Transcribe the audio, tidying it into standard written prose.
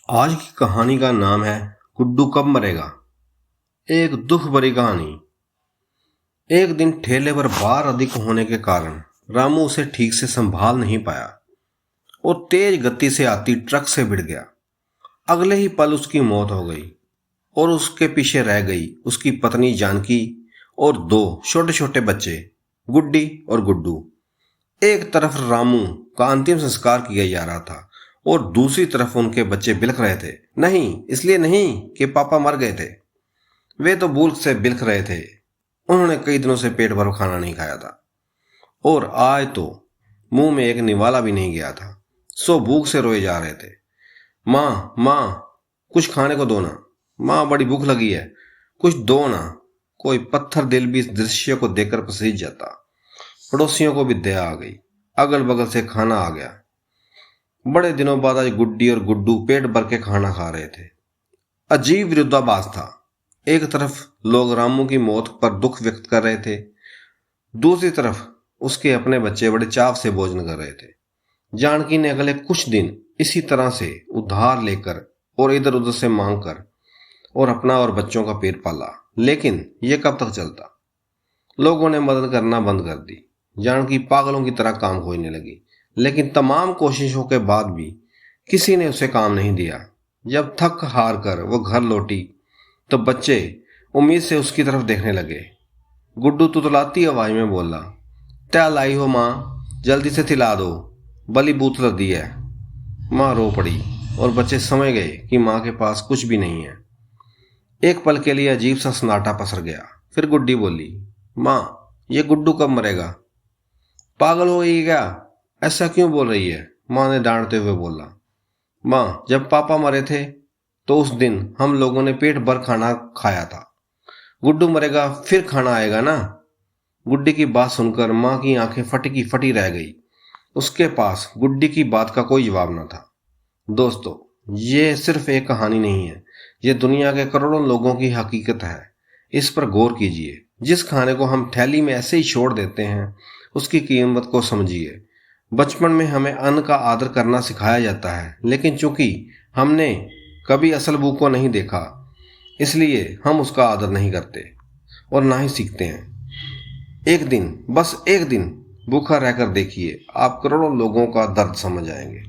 आज की कहानी का नाम है गुड्डू कब मरेगा। एक दुख भरी कहानी। एक दिन ठेले पर भार अधिक होने के कारण रामू उसे ठीक से संभाल नहीं पाया और तेज गति से आती ट्रक से भिड़ गया। अगले ही पल उसकी मौत हो गई और उसके पीछे रह गई उसकी पत्नी जानकी और दो छोटे छोटे बच्चे, गुड्डी और गुड्डू। एक तरफ रामू का अंतिम संस्कार किया जा रहा था और दूसरी तरफ उनके बच्चे बिलख रहे थे। नहीं, इसलिए नहीं कि पापा मर गए थे, वे तो भूख से बिलख रहे थे। उन्होंने कई दिनों से पेट भर खाना नहीं खाया था और आज तो मुंह में एक निवाला भी नहीं गया था, सो भूख से रोए जा रहे थे। माँ माँ, कुछ खाने को दो ना, माँ बड़ी भूख लगी है, कुछ दो ना। कोई पत्थर दिल भी इस दृश्य को देखकर पसीज जाता। पड़ोसियों को भी दया आ गई, अगल बगल से खाना आ गया। बड़े दिनों बाद आज गुड्डी और गुड्डू पेट भर के खाना खा रहे थे। अजीब विरोधाभास था। एक तरफ लोग रामू की मौत पर दुख व्यक्त कर रहे थे, दूसरी तरफ उसके अपने बच्चे बड़े चाव से भोजन कर रहे थे। जानकी ने अगले कुछ दिन इसी तरह से उधार लेकर और इधर उधर से मांग कर और अपना और बच्चों का पेट पाला। लेकिन यह कब तक चलता। लोगों ने मदद करना बंद कर दी। जानकी पागलों की तरह काम खोजने लगी, लेकिन तमाम कोशिशों के बाद भी किसी ने उसे काम नहीं दिया। जब थक हार कर वो घर लौटी तो बच्चे उम्मीद से उसकी तरफ देखने लगे। गुड्डू तुतलाती आवाज में बोला, क्या लाई हो माँ, जल्दी से खिला दो, बली बूथ लग दी है। माँ रो पड़ी और बच्चे समझ गए कि माँ के पास कुछ भी नहीं है। एक पल के लिए अजीब सा सन्नाटा पसर गया। फिर गुड्डी बोली, माँ ये गुड्डू कब मरेगा? पागल हो गई क्या? ऐसा क्यों बोल रही है? माँ ने डांटते हुए बोला, माँ जब पापा मरे थे तो उस दिन हम लोगों ने पेट भर खाना खाया था। गुड्डू मरेगा फिर खाना आएगा ना। गुड्डी की बात सुनकर माँ की आंखें फटी की फटी रह गई। उसके पास गुड्डी की बात का कोई जवाब न था। दोस्तों, ये सिर्फ एक कहानी नहीं है, ये दुनिया के करोड़ों लोगों की हकीकत है। इस पर गौर कीजिए। जिस खाने को हम थैली में ऐसे ही छोड़ देते हैं, उसकी कीमत को समझिए। बचपन में हमें अन्न का आदर करना सिखाया जाता है, लेकिन चूंकि हमने कभी असल भूख को नहीं देखा, इसलिए हम उसका आदर नहीं करते और ना ही सीखते हैं। एक दिन, बस एक दिन भूखा रहकर देखिए, आप करोड़ों लोगों का दर्द समझ आएंगे।